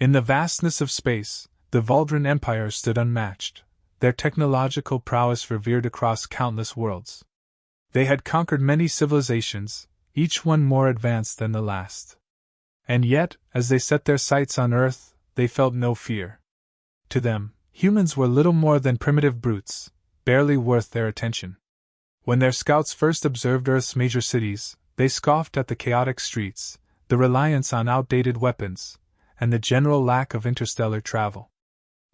In the vastness of space, the Valdran Empire stood unmatched, their technological prowess revered across countless worlds. They had conquered many civilizations, each one more advanced than the last. And yet, as they set their sights on Earth, they felt no fear. To them, humans were little more than primitive brutes, barely worth their attention. When their scouts first observed Earth's major cities, they scoffed at the chaotic streets, the reliance on outdated weapons, and the general lack of interstellar travel.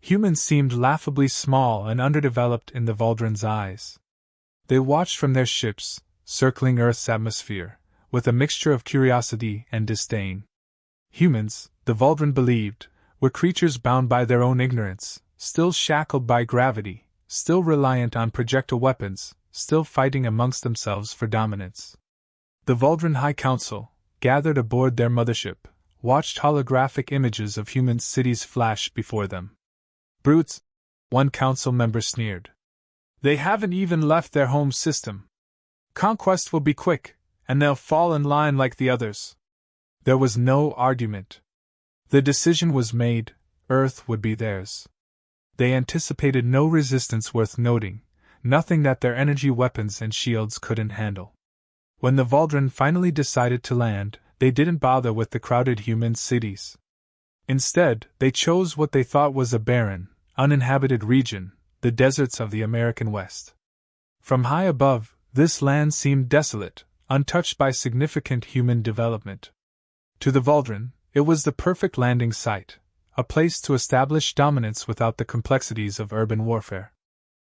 Humans seemed laughably small and underdeveloped in the Valdran's eyes. They watched from their ships, circling Earth's atmosphere, with a mixture of curiosity and disdain. Humans, the Valdran believed, were creatures bound by their own ignorance, still shackled by gravity, still reliant on projectile weapons, still fighting amongst themselves for dominance. The Valdran High Council, gathered aboard their mothership, watched holographic images of human cities flash before them. Brutes, one council member sneered. They haven't even left their home system. Conquest will be quick, and they'll fall in line like the others. There was no argument. The decision was made, Earth would be theirs. They anticipated no resistance worth noting, nothing that their energy weapons and shields couldn't handle. When the Valdran finally decided to land, they didn't bother with the crowded human cities. Instead, they chose what they thought was a barren, uninhabited region, the deserts of the American West. From high above, this land seemed desolate, untouched by significant human development. To the Valdran, it was the perfect landing site, a place to establish dominance without the complexities of urban warfare.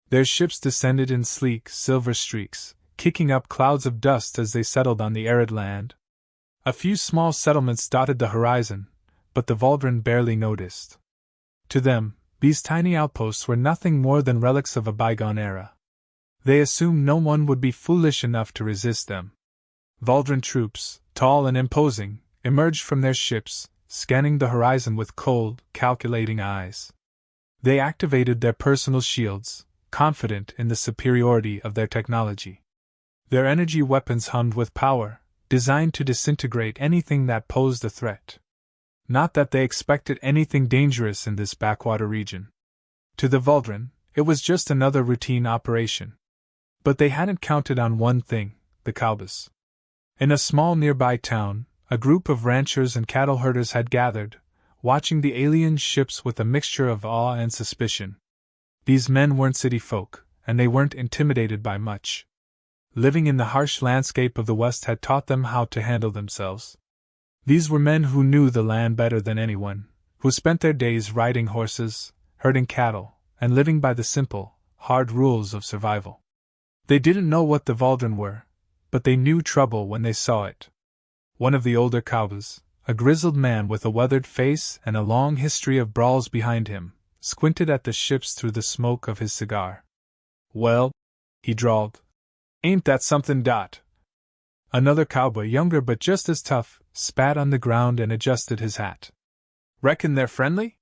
Their ships descended in sleek, silver streaks, kicking up clouds of dust as they settled on the arid land. A few small settlements dotted the horizon, but the Valdran barely noticed. To them, these tiny outposts were nothing more than relics of a bygone era. They assumed no one would be foolish enough to resist them. Valdran troops, tall and imposing, emerged from their ships, scanning the horizon with cold, calculating eyes. They activated their personal shields, confident in the superiority of their technology. Their energy weapons hummed with power, designed to disintegrate anything that posed a threat. Not that they expected anything dangerous in this backwater region. To the Valdran, it was just another routine operation. But they hadn't counted on one thing, the Cowboys. In a small nearby town, a group of ranchers and cattle herders had gathered, watching the alien ships with a mixture of awe and suspicion. These men weren't city folk, and they weren't intimidated by much. Living in the harsh landscape of the West had taught them how to handle themselves. These were men who knew the land better than anyone, who spent their days riding horses, herding cattle, and living by the simple, hard rules of survival. They didn't know what the Valdran were, but they knew trouble when they saw it. One of the older Cowboys, a grizzled man with a weathered face and a long history of brawls behind him, squinted at the ships through the smoke of his cigar. "Well," he drawled, "ain't that something, Dot?" Another cowboy, younger but just as tough, spat on the ground and adjusted his hat. "Reckon they're friendly?"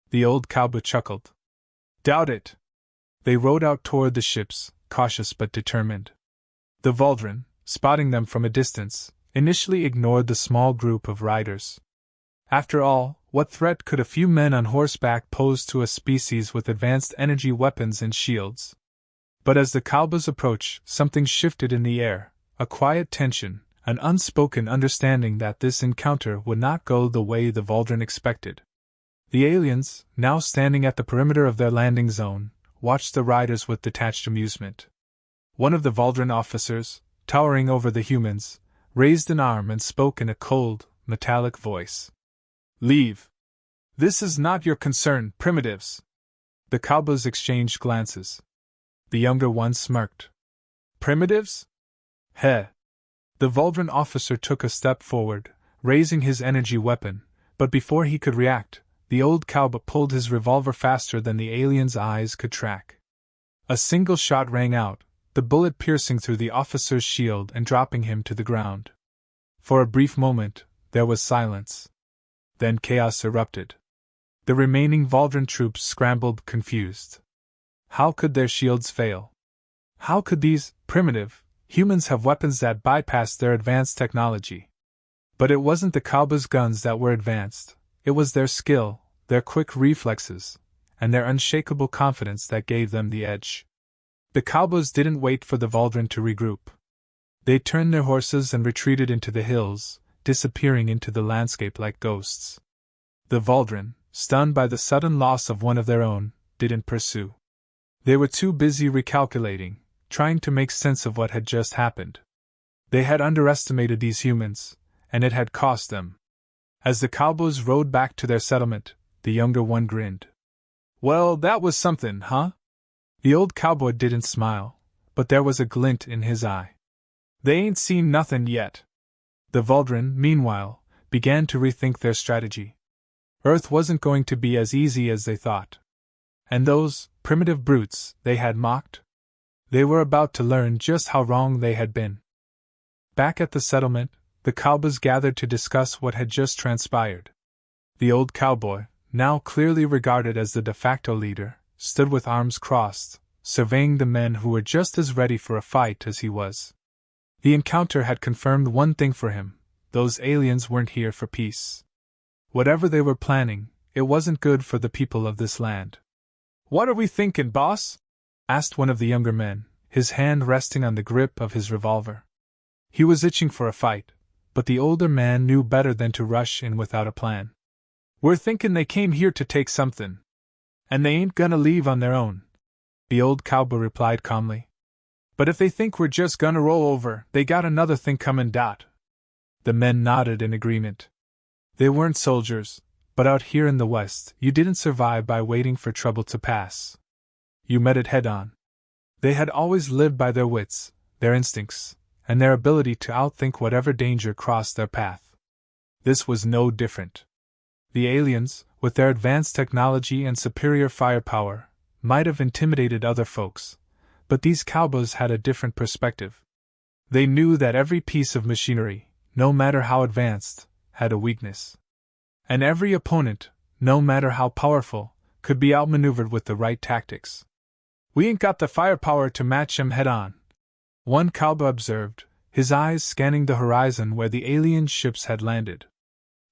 The old cowboy chuckled. "Doubt it." They rode out toward the ships, cautious but determined. The Valdran, spotting them from a distance, initially ignored the small group of riders. After all, what threat could a few men on horseback pose to a species with advanced energy weapons and shields? But as the Cowboys approached, something shifted in the air, a quiet tension, an unspoken understanding that this encounter would not go the way the Valdran expected. The aliens, now standing at the perimeter of their landing zone, watched the riders with detached amusement. One of the Valdran officers, towering over the humans, raised an arm and spoke in a cold, metallic voice. "Leave. This is not your concern, primitives." The Cowboys exchanged glances. The younger one smirked. "Primitives? Heh." The Valdran officer took a step forward, raising his energy weapon, but before he could react, the old cowboy pulled his revolver faster than the alien's eyes could track. A single shot rang out, the bullet piercing through the officer's shield and dropping him to the ground. For a brief moment, there was silence. Then chaos erupted. The remaining Valdran troops scrambled, confused. How could their shields fail? How could these primitive humans have weapons that bypassed their advanced technology? But it wasn't the Cowboys' guns that were advanced, It was their skill, their quick reflexes, and their unshakable confidence that gave them the edge. The Cowboys didn't wait for the Valdren to regroup. They turned their horses and retreated into the hills, disappearing into the landscape like ghosts. The Valdren, stunned by the sudden loss of one of their own, didn't pursue. They were too busy recalculating, trying to make sense of what had just happened. They had underestimated these humans, and it had cost them. As the Cowboys rode back to their settlement, the younger one grinned. "Well, that was something, huh?" The old cowboy didn't smile, but there was a glint in his eye. "They ain't seen nothin' yet." The Valdren, meanwhile, began to rethink their strategy. Earth wasn't going to be as easy as they thought. And those primitive brutes they had mocked? They were about to learn just how wrong they had been. Back at the settlement, the Cowboys gathered to discuss what had just transpired. The old cowboy, now clearly regarded as the de facto leader, stood with arms crossed, surveying the men who were just as ready for a fight as he was. The encounter had confirmed one thing for him: those aliens weren't here for peace. Whatever they were planning, it wasn't good for the people of this land. "What are we thinking, boss?" asked one of the younger men, his hand resting on the grip of his revolver. He was itching for a fight, but the older man knew better than to rush in without a plan. "We're thinking they came here to take something. And they ain't gonna leave on their own," the old cowboy replied calmly. "But if they think we're just gonna roll over, they got another thing comin'. The men nodded in agreement. They weren't soldiers, but out here in the West, you didn't survive by waiting for trouble to pass. You met it head on. They had always lived by their wits, their instincts, and their ability to outthink whatever danger crossed their path. This was no different. The aliens, with their advanced technology and superior firepower, might have intimidated other folks, but these cowboys had a different perspective. They knew that every piece of machinery, no matter how advanced, had a weakness. And every opponent, no matter how powerful, could be outmaneuvered with the right tactics. "We ain't got the firepower to match 'em head on," one cowboy observed, his eyes scanning the horizon where the alien ships had landed.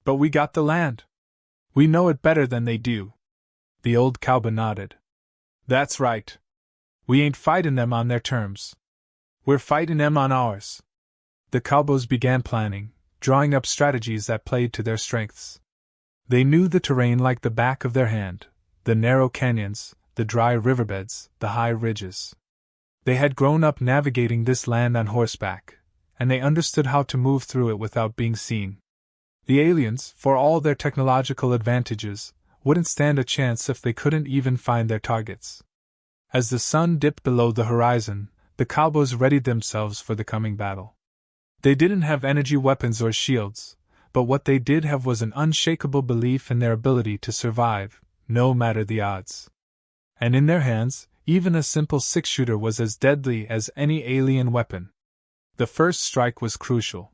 "But we got the land. We know it better than they do." The old cowboy nodded. "That's right. We ain't fighting them on their terms. We're fighting them on ours." The cowboys began planning, drawing up strategies that played to their strengths. They knew the terrain like the back of their hand: the narrow canyons, the dry riverbeds, the high ridges. They had grown up navigating this land on horseback, and they understood how to move through it without being seen. The aliens, for all their technological advantages, wouldn't stand a chance if they couldn't even find their targets. As the sun dipped below the horizon, the cowboys readied themselves for the coming battle. They didn't have energy weapons or shields, but what they did have was an unshakable belief in their ability to survive, no matter the odds. And in their hands, even a simple six-shooter was as deadly as any alien weapon. The first strike was crucial.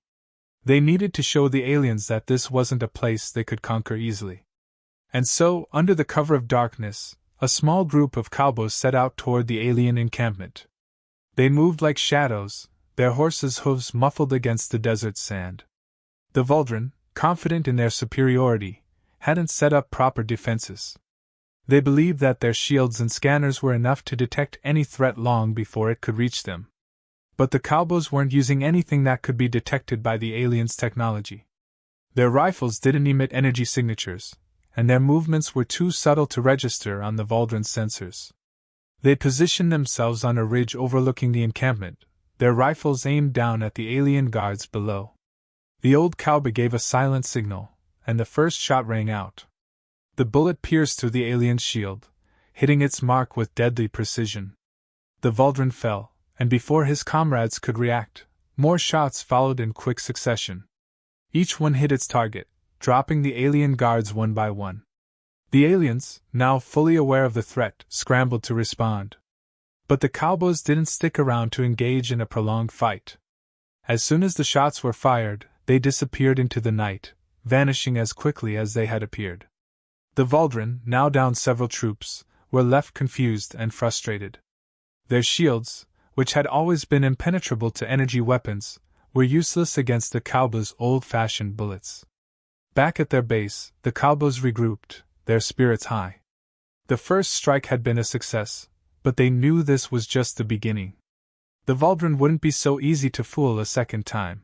They needed to show the aliens that this wasn't a place they could conquer easily. And so, under the cover of darkness, a small group of cowboys set out toward the alien encampment. They moved like shadows, their horses' hooves muffled against the desert sand. The Valdren, confident in their superiority, hadn't set up proper defenses. They believed that their shields and scanners were enough to detect any threat long before it could reach them. But the cowboys weren't using anything that could be detected by the aliens' technology. Their rifles didn't emit energy signatures, and their movements were too subtle to register on the Valdren's sensors. They positioned themselves on a ridge overlooking the encampment, their rifles aimed down at the alien guards below. The old cowboy gave a silent signal, and the first shot rang out. The bullet pierced through the alien's shield, hitting its mark with deadly precision. The Valdren fell, and before his comrades could react, more shots followed in quick succession. Each one hit its target, dropping the alien guards one by one. The aliens, now fully aware of the threat, scrambled to respond. But the cowboys didn't stick around to engage in a prolonged fight. As soon as the shots were fired, they disappeared into the night, vanishing as quickly as they had appeared. The Valdren, now down several troops, were left confused and frustrated. Their shields, which had always been impenetrable to energy weapons, were useless against the cowboys' old-fashioned bullets. Back at their base, the Cowboys regrouped, their spirits high. The first strike had been a success, but they knew this was just the beginning. The Valdren wouldn't be so easy to fool a second time.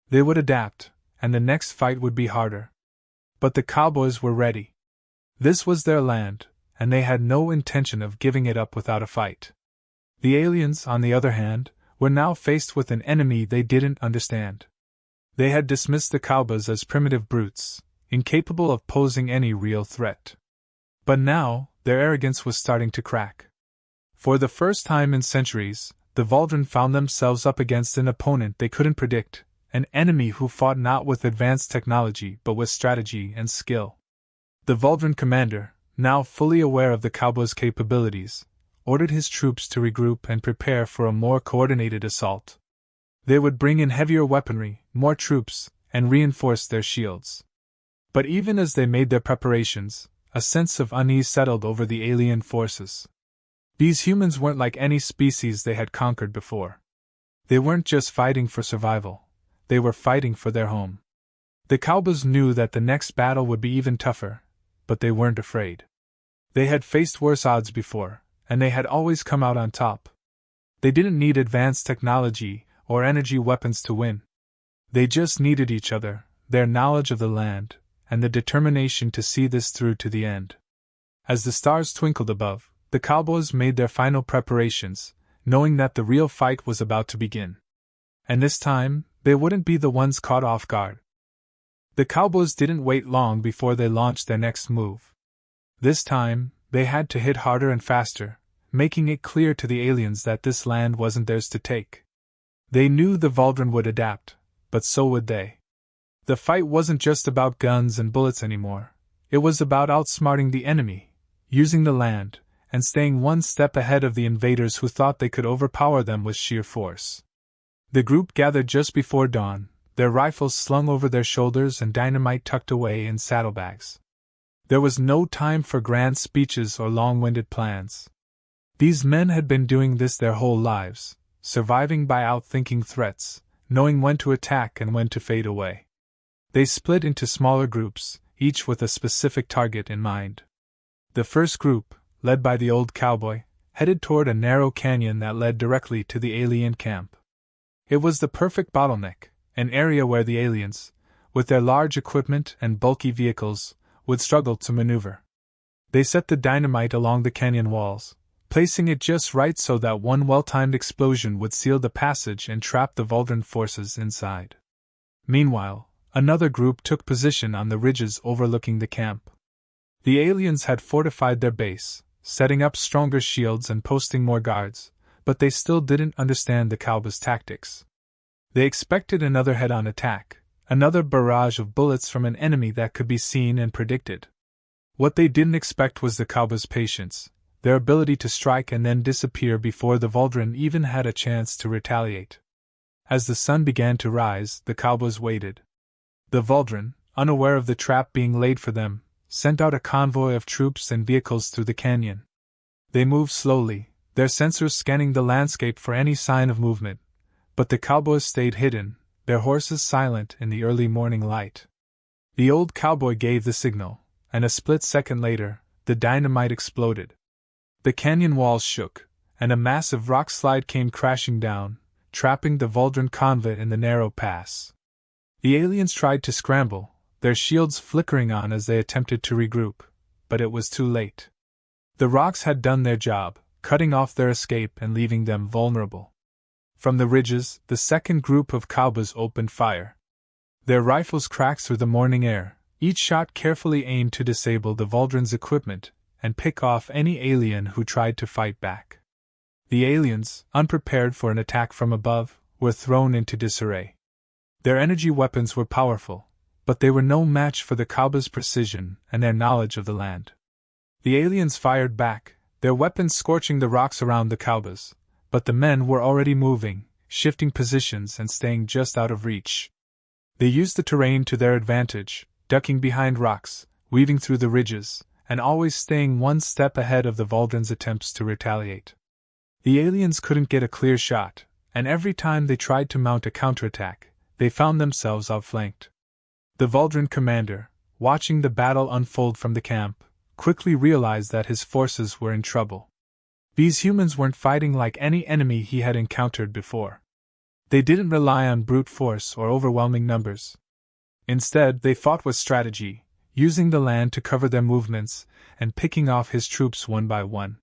They would adapt, and the next fight would be harder. But the Cowboys were ready. This was their land, and they had no intention of giving it up without a fight. The aliens, on the other hand, were now faced with an enemy they didn't understand. They had dismissed the Cowboys as primitive brutes, incapable of posing any real threat. But now, their arrogance was starting to crack. For the first time in centuries, the Valdren found themselves up against an opponent they couldn't predict, an enemy who fought not with advanced technology but with strategy and skill. The Valdren commander, now fully aware of the Cowboys' capabilities, ordered his troops to regroup and prepare for a more coordinated assault. They would bring in heavier weaponry, more troops, and reinforce their shields. But even as they made their preparations, a sense of unease settled over the alien forces. These humans weren't like any species they had conquered before. They weren't just fighting for survival, they were fighting for their home. The Cowboys knew that the next battle would be even tougher, but they weren't afraid. They had faced worse odds before, and they had always come out on top. They didn't need advanced technology or energy weapons to win. They just needed each other, their knowledge of the land, and the determination to see this through to the end. As the stars twinkled above, the Cowboys made their final preparations, knowing that the real fight was about to begin. And this time, they wouldn't be the ones caught off guard. The Cowboys didn't wait long before they launched their next move. This time, they had to hit harder and faster, making it clear to the aliens that this land wasn't theirs to take. They knew the Valdren would adapt, but so would they. The fight wasn't just about guns and bullets anymore. It was about outsmarting the enemy, using the land, and staying one step ahead of the invaders who thought they could overpower them with sheer force. The group gathered just before dawn, their rifles slung over their shoulders and dynamite tucked away in saddlebags. There was no time for grand speeches or long-winded plans. These men had been doing this their whole lives, surviving by outthinking threats, knowing when to attack and when to fade away. They split into smaller groups, each with a specific target in mind. The first group, led by the old cowboy, headed toward a narrow canyon that led directly to the alien camp. It was the perfect bottleneck, an area where the aliens, with their large equipment and bulky vehicles, would struggle to maneuver. They set the dynamite along the canyon walls, placing it just right so that one well-timed explosion would seal the passage and trap the Valdren forces inside. Meanwhile, another group took position on the ridges overlooking the camp. The aliens had fortified their base, setting up stronger shields and posting more guards, but they still didn't understand the Cowboys' tactics. They expected another head-on attack, another barrage of bullets from an enemy that could be seen and predicted. What they didn't expect was the Cowboys' patience, their ability to strike and then disappear before the Valdren even had a chance to retaliate. As the sun began to rise, the Cowboys waited. The Valdren, unaware of the trap being laid for them, sent out a convoy of troops and vehicles through the canyon. They moved slowly, their sensors scanning the landscape for any sign of movement, but the Cowboys stayed hidden, their horses silent in the early morning light. The old cowboy gave the signal, and a split second later, the dynamite exploded. The canyon walls shook, and a massive rock slide came crashing down, trapping the Valdren convoy in the narrow pass. The aliens tried to scramble, their shields flickering on as they attempted to regroup, but it was too late. The rocks had done their job, cutting off their escape and leaving them vulnerable. From the ridges, the second group of Cowboys opened fire. Their rifles cracked through the morning air, each shot carefully aimed to disable the Valdren's equipment and pick off any alien who tried to fight back. The aliens, unprepared for an attack from above, were thrown into disarray. Their energy weapons were powerful, but they were no match for the Cowboys' precision and their knowledge of the land. The aliens fired back, their weapons scorching the rocks around the Cowboys, but the men were already moving, shifting positions and staying just out of reach. They used the terrain to their advantage, ducking behind rocks, weaving through the ridges, and always staying one step ahead of the Valdren's attempts to retaliate. The aliens couldn't get a clear shot, and every time they tried to mount a counterattack, they found themselves outflanked. The Vuldran commander, watching the battle unfold from the camp, quickly realized that his forces were in trouble. These humans weren't fighting like any enemy he had encountered before. They didn't rely on brute force or overwhelming numbers. Instead, they fought with strategy, using the land to cover their movements and picking off his troops one by one.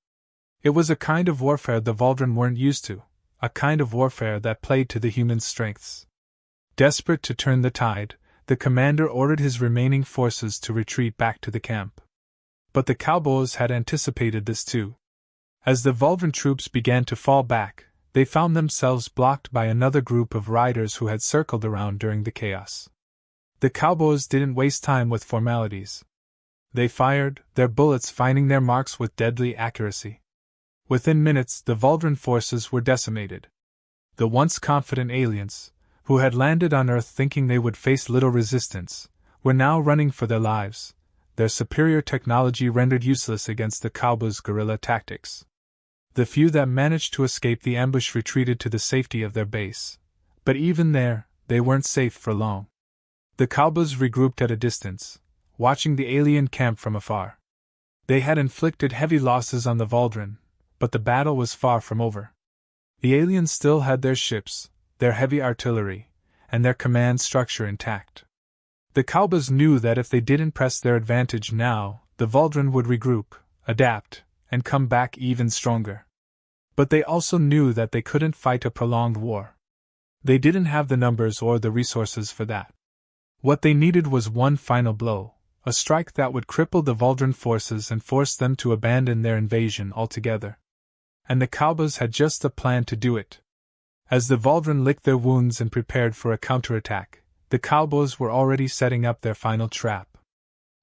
It was a kind of warfare the Vuldran weren't used to, a kind of warfare that played to the humans' strengths. Desperate to turn the tide, the commander ordered his remaining forces to retreat back to the camp. But the Cowboys had anticipated this too. As the Vuldran troops began to fall back, they found themselves blocked by another group of riders who had circled around during the chaos. The Cowboys didn't waste time with formalities. They fired, their bullets finding their marks with deadly accuracy. Within minutes, the Vuldran forces were decimated. The once confident aliens, who had landed on Earth thinking they would face little resistance, were now running for their lives, their superior technology rendered useless against the Cowboys' guerrilla tactics. The few that managed to escape the ambush retreated to the safety of their base, but even there, they weren't safe for long. The Cowboys regrouped at a distance, watching the alien camp from afar. They had inflicted heavy losses on the Vuldran, but the battle was far from over. The aliens still had their ships, their heavy artillery, and their command structure intact. The Cowboys knew that if they didn't press their advantage now, the Vuldran would regroup, adapt, and come back even stronger. But they also knew that they couldn't fight a prolonged war. They didn't have the numbers or the resources for that. What they needed was one final blow, a strike that would cripple the Vuldran forces and force them to abandon their invasion altogether. And the Cowboys had just the plan to do it. As the Vuldran licked their wounds and prepared for a counterattack, the Cowboys were already setting up their final trap.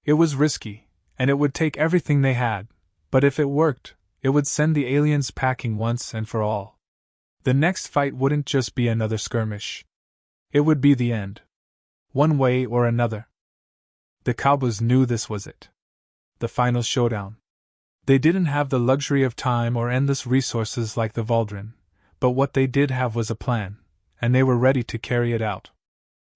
It was risky, and it would take everything they had, but if it worked, it would send the aliens packing once and for all. The next fight wouldn't just be another skirmish. It would be the end. One way or another. The Cowboys knew this was it. The final showdown. They didn't have the luxury of time or endless resources like the Vuldran, but what they did have was a plan, and they were ready to carry it out.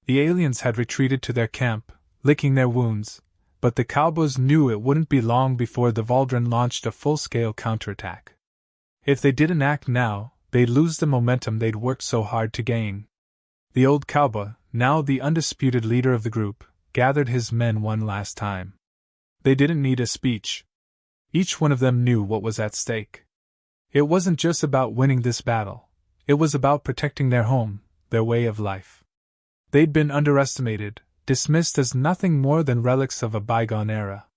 The aliens had retreated to their camp, licking their wounds, but the Cowboys knew it wouldn't be long before the Vuldran launched a full-scale counterattack. If they didn't act now, they'd lose the momentum they'd worked so hard to gain. The old cowboy, now the undisputed leader of the group, gathered his men one last time. They didn't need a speech. Each one of them knew what was at stake. It wasn't just about winning this battle. It was about protecting their home, their way of life. They'd been underestimated, dismissed as nothing more than relics of a bygone era.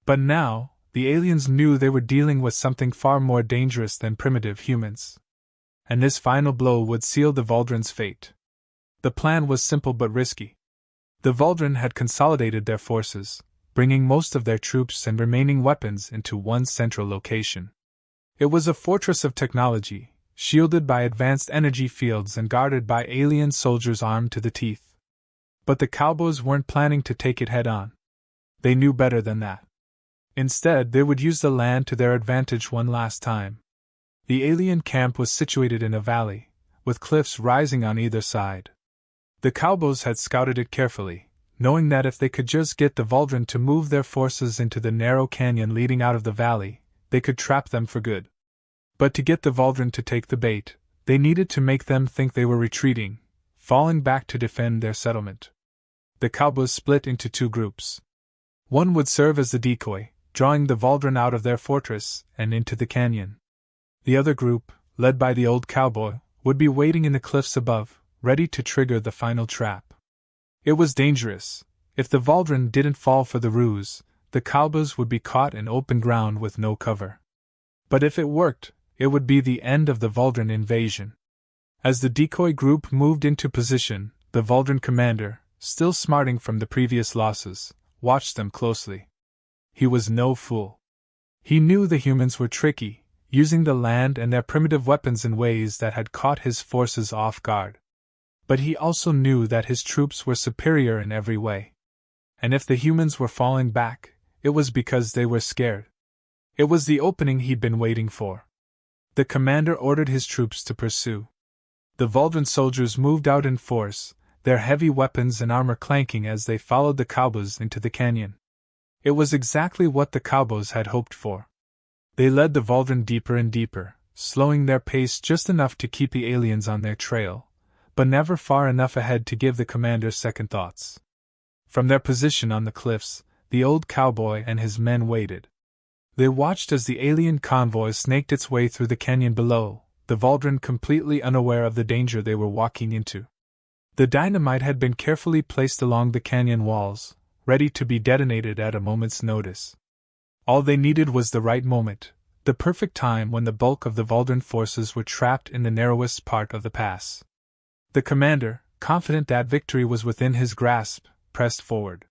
But now, the aliens knew they were dealing with something far more dangerous than primitive humans. And this final blow would seal the Vuldran's fate. The plan was simple but risky. The Vuldran had consolidated their forces, bringing most of their troops and remaining weapons into one central location. It was a fortress of technology, shielded by advanced energy fields and guarded by alien soldiers armed to the teeth. But the Cowboys weren't planning to take it head-on. They knew better than that. Instead, they would use the land to their advantage one last time. The alien camp was situated in a valley, with cliffs rising on either side. The Cowboys had scouted it carefully, knowing that if they could just get the Vuldran to move their forces into the narrow canyon leading out of the valley, they could trap them for good. But to get the Vuldran to take the bait, they needed to make them think they were retreating, falling back to defend their settlement. The Cowboys split into two groups. One would serve as the decoy, drawing the Vuldran out of their fortress and into the canyon. The other group, led by the old cowboy, would be waiting in the cliffs above, ready to trigger the final trap. It was dangerous. If the Vuldran didn't fall for the ruse, the Cowboys would be caught in open ground with no cover. But if it worked, it would be the end of the Vuldran invasion. As the decoy group moved into position, the Vuldran commander, still smarting from the previous losses, watched them closely. He was no fool. He knew the humans were tricky, using the land and their primitive weapons in ways that had caught his forces off guard. But he also knew that his troops were superior in every way. And if the humans were falling back, it was because they were scared. It was the opening he'd been waiting for. The commander ordered his troops to pursue. The Vuldran soldiers moved out in force, their heavy weapons and armor clanking as they followed the Cowboys into the canyon. It was exactly what the Cowboys had hoped for. They led the Valdren deeper and deeper, slowing their pace just enough to keep the aliens on their trail, but never far enough ahead to give the commander second thoughts. From their position on the cliffs, the old cowboy and his men waited. They watched as the alien convoy snaked its way through the canyon below, the Valdren completely unaware of the danger they were walking into. The dynamite had been carefully placed along the canyon walls, ready to be detonated at a moment's notice. All they needed was the right moment, the perfect time when the bulk of the Valdren forces were trapped in the narrowest part of the pass. The commander, confident that victory was within his grasp, pressed forward.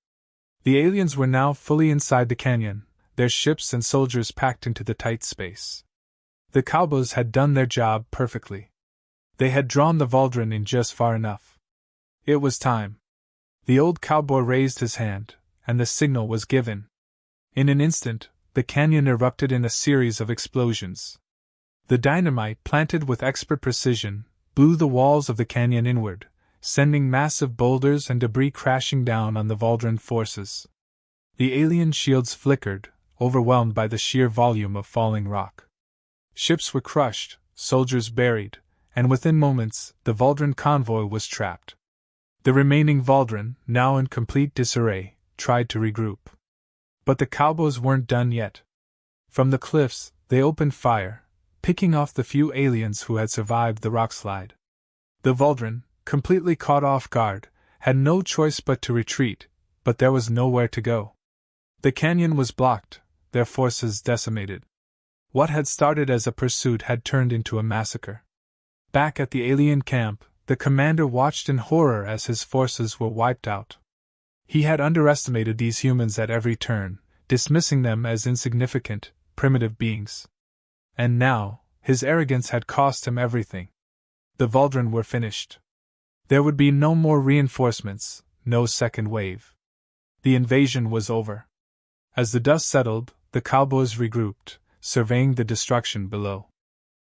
The aliens were now fully inside the canyon, their ships and soldiers packed into the tight space. The Cowboys had done their job perfectly. They had drawn the Valdren in just far enough. It was time. The old cowboy raised his hand, and the signal was given. In an instant, the canyon erupted in a series of explosions. The dynamite, planted with expert precision, blew the walls of the canyon inward, sending massive boulders and debris crashing down on the Valdren forces. The alien shields flickered, overwhelmed by the sheer volume of falling rock. Ships were crushed, soldiers buried, and within moments, the Valdren convoy was trapped. The remaining Valdren, now in complete disarray, tried to regroup. But the Cowboys weren't done yet. From the cliffs, they opened fire, picking off the few aliens who had survived the rockslide. The Valdren, completely caught off guard, had no choice but to retreat, but there was nowhere to go. The canyon was blocked, their forces decimated. What had started as a pursuit had turned into a massacre. Back at the alien camp, the commander watched in horror as his forces were wiped out. He had underestimated these humans at every turn, dismissing them as insignificant, primitive beings. And now, his arrogance had cost him everything. The Valdren were finished. There would be no more reinforcements, no second wave. The invasion was over. As the dust settled, the Cowboys regrouped, surveying the destruction below.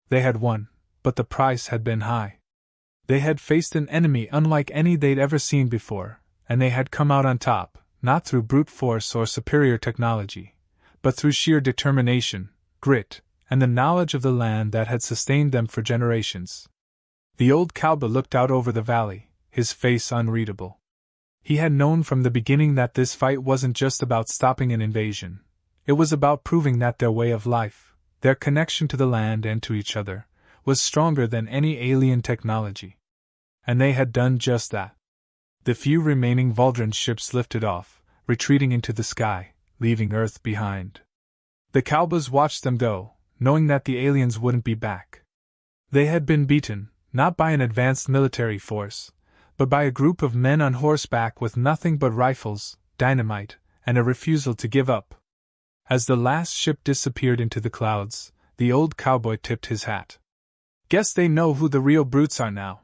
They had won, but the price had been high. They had faced an enemy unlike any they'd ever seen before, and they had come out on top, not through brute force or superior technology, but through sheer determination, grit, and the knowledge of the land that had sustained them for generations. The old cowboy looked out over the valley, his face unreadable. He had known from the beginning that this fight wasn't just about stopping an invasion. It was about proving that their way of life, their connection to the land and to each other, was stronger than any alien technology. And they had done just that. The few remaining Valdren ships lifted off, retreating into the sky, leaving Earth behind. The Cowboys watched them go, knowing that the aliens wouldn't be back. They had been beaten, not by an advanced military force, but by a group of men on horseback with nothing but rifles, dynamite, and a refusal to give up. As the last ship disappeared into the clouds, the old cowboy tipped his hat. "Guess they know who the real brutes are now,"